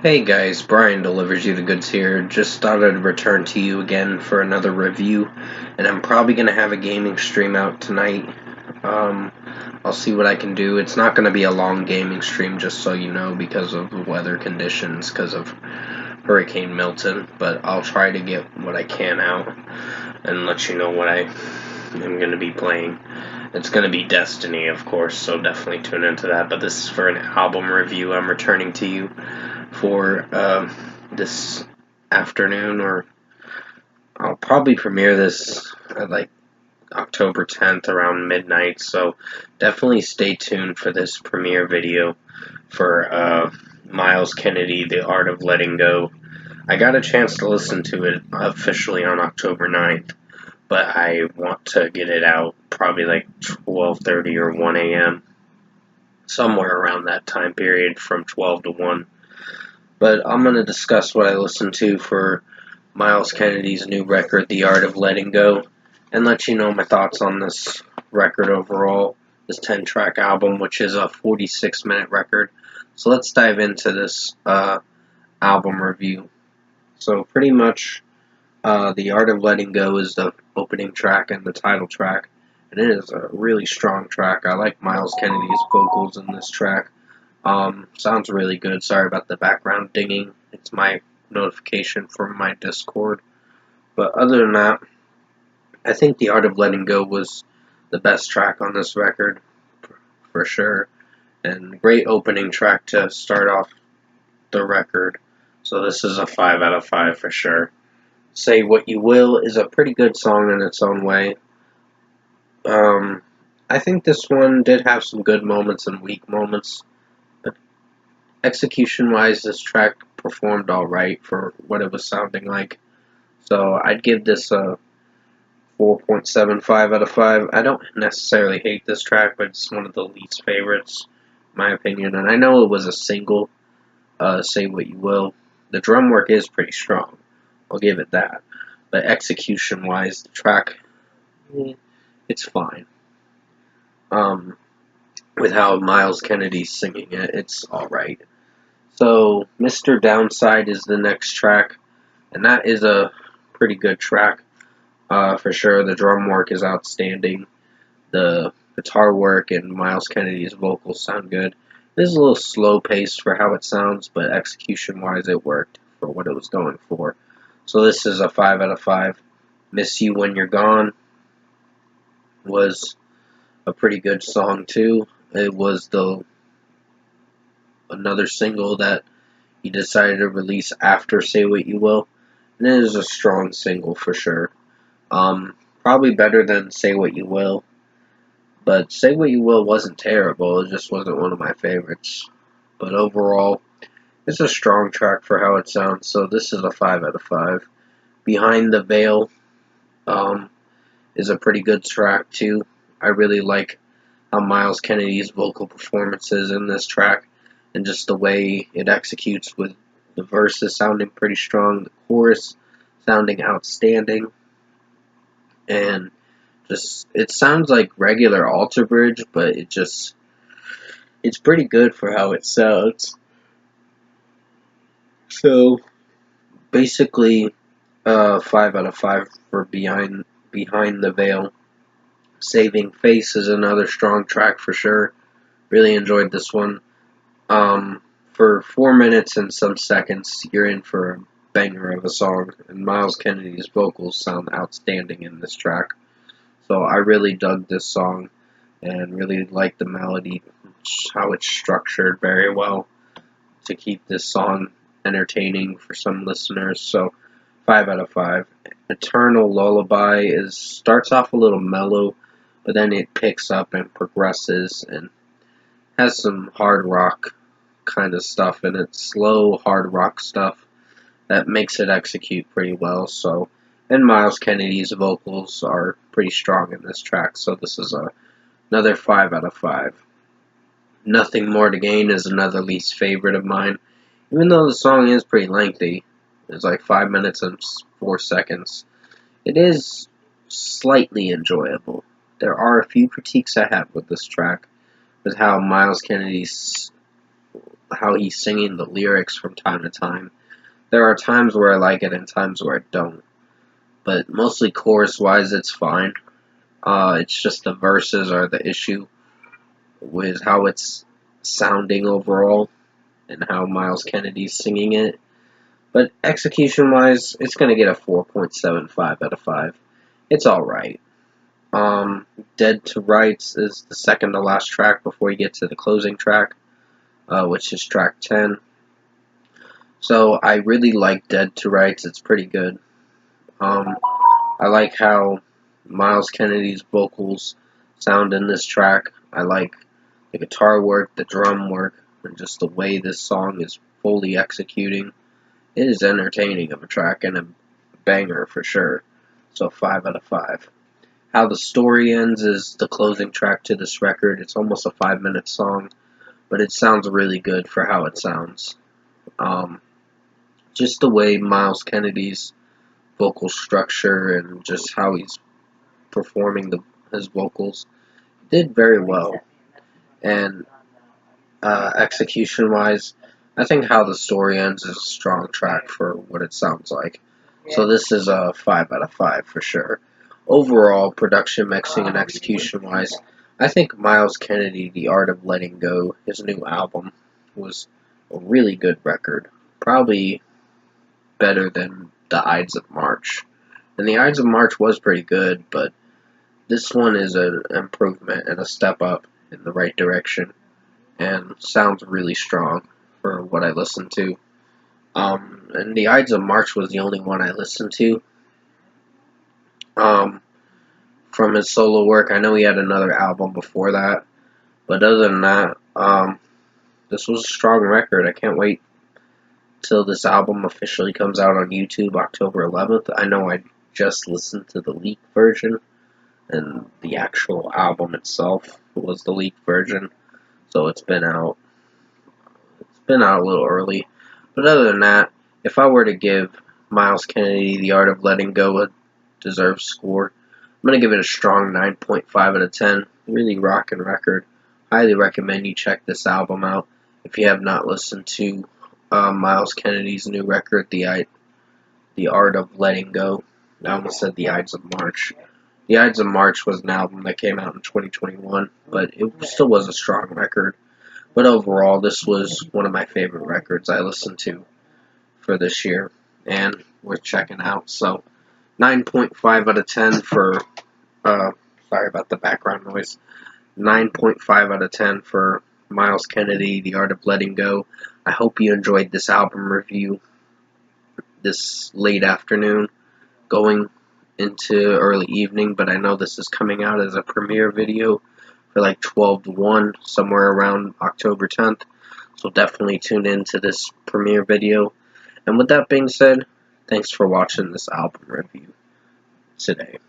Hey guys, Brian delivers you the goods here. Just thought I'd return to you again for another review, and I'm probably gonna have a gaming stream out tonight. Um, I'll see what I can do. It's not gonna be a long gaming stream, just so you know, because of the weather conditions, because of Hurricane Milton. But I'll try to get what I can out and let you know what I am gonna be playing. It's gonna be Destiny, of course, so definitely tune into that. But this is for an album review. I'm returning to you for this afternoon, or I'll probably premiere this at like October 10th around midnight, so definitely stay tuned for this premiere video for Myles Kennedy, The Art of Letting Go. I got a chance to listen to it officially on October 9th, but I want to get it out probably like 12:30 or 1 a.m., somewhere around that time period from 12 to 1. But I'm going to discuss what I listened to for Myles Kennedy's new record, The Art of Letting Go, and let you know my thoughts on this record overall, this 10-track album, which is a 46-minute record. So let's dive into this album review. So pretty much, The Art of Letting Go is the opening track and the title track, and it is a really strong track. I like Myles Kennedy's vocals in this track. Sounds really good. Sorry about the background dinging. It's my notification from my Discord. But other than that, I think The Art of Letting Go was the best track on this record, for sure. And great opening track to start off the record. So this is a 5 out of 5 for sure. Say What You Will is a pretty good song in its own way. I think this one did have some good moments and weak moments. Execution-wise, this track performed alright for what it was sounding like. So I'd give this a 4.75 out of 5. I don't necessarily hate this track, but it's one of the least favorites, in my opinion. And I know it was a single, Say What You Will. The drum work is pretty strong. I'll give it that. But execution-wise, the track, it's fine. With how Myles Kennedy's singing it, it's alright. So, Mr. Downside is the next track, and that is a pretty good track, for sure. The drum work is outstanding. The guitar work and Myles Kennedy's vocals sound good. It is a little slow paced for how it sounds, but execution wise, it worked for what it was going for. So, this is a 5 out of 5. Miss You When You're Gone was a pretty good song, too. It was another single that he decided to release after Say What You Will, and it is a strong single for sure. Probably better than Say What You Will, but Say What You Will wasn't terrible, it just wasn't one of my favorites. But overall, it's a strong track for how it sounds, so this is a 5 out of 5. Behind the Veil um, is a pretty good track too. I really like how Myles Kennedy's vocal performances in this track, and just the way it executes with the verses sounding pretty strong, the chorus sounding outstanding, and just it sounds like regular Alter Bridge, but it's pretty good for how it sounds. So basically, 5 out of 5 for Behind the Veil. Saving Face is another strong track for sure. Really enjoyed this one. For 4 minutes and some seconds, you're in for a banger of a song, and Myles Kennedy's vocals sound outstanding in this track. So I really dug this song, and really liked the melody, how it's structured very well to keep this song entertaining for some listeners. So 5 out of 5. Eternal Lullaby starts off a little mellow, but then it picks up and progresses and has some hard rock kind of stuff in it, slow hard rock stuff that makes it execute pretty well. So, and Myles Kennedy's vocals are pretty strong in this track, so this is another 5 out of 5. Nothing More to Gain is another least favorite of mine, even though the song is pretty lengthy. It's like 5 minutes and 4 seconds. It is slightly enjoyable. There are a few critiques I have with this track, with how Myles Kennedy's how he's singing the lyrics from time to time. There are times where I like it and times where I don't. But mostly chorus-wise, it's fine. It's just the verses are the issue with how it's sounding overall and how Myles Kennedy's singing it. But execution-wise, it's going to get a 4.75 out of 5. It's alright. Dead to Rights is the second to last track before you get to the closing track, which is track 10. So I really like Dead to Rights. It's pretty good. I like how Myles Kennedy's vocals sound in this track. I like the guitar work, the drum work, and just the way this song is fully executing. It is entertaining of a track and a banger for sure. So 5 out of 5. How the Story Ends is the closing track to this record. It's almost a 5-minute song, but it sounds really good for how it sounds. Just the way Myles Kennedy's vocal structure and just how he's performing his vocals did very well. And execution-wise, I think How the Story Ends is a strong track for what it sounds like. So this is a 5 out of 5 for sure. Overall, production, mixing, and execution-wise, I think Myles Kennedy, The Art of Letting Go, his new album, was a really good record. Probably better than The Ides of March. And The Ides of March was pretty good, but this one is an improvement and a step up in the right direction and sounds really strong for what I listened to. And The Ides of March was the only one I listened to. From his solo work, I know he had another album before that, but other than that, this was a strong record. I can't wait till this album officially comes out on YouTube October 11th. I know I just listened to the leaked version, and the actual album itself was the leaked version, so it's been out. It's been out a little early, but other than that, if I were to give Myles Kennedy, The Art of Letting Go, a deserved score, I'm going to give it a strong 9.5 out of 10. Really rockin' record. Highly recommend you check this album out if you have not listened to Myles Kennedy's new record, The Art of Letting Go. I almost said The Ides of March. The Ides of March was an album that came out in 2021, but it still was a strong record. But overall, this was one of my favorite records I listened to for this year, and worth checking out. So, 9.5 out of 10 for, sorry about the background noise, 9.5 out of 10 for Myles Kennedy, The Art of Letting Go. I hope you enjoyed this album review this late afternoon, going into early evening, but I know this is coming out as a premiere video for like 12 to 1, somewhere around October 10th, so definitely tune in to this premiere video. And with that being said, thanks for watching this album review today.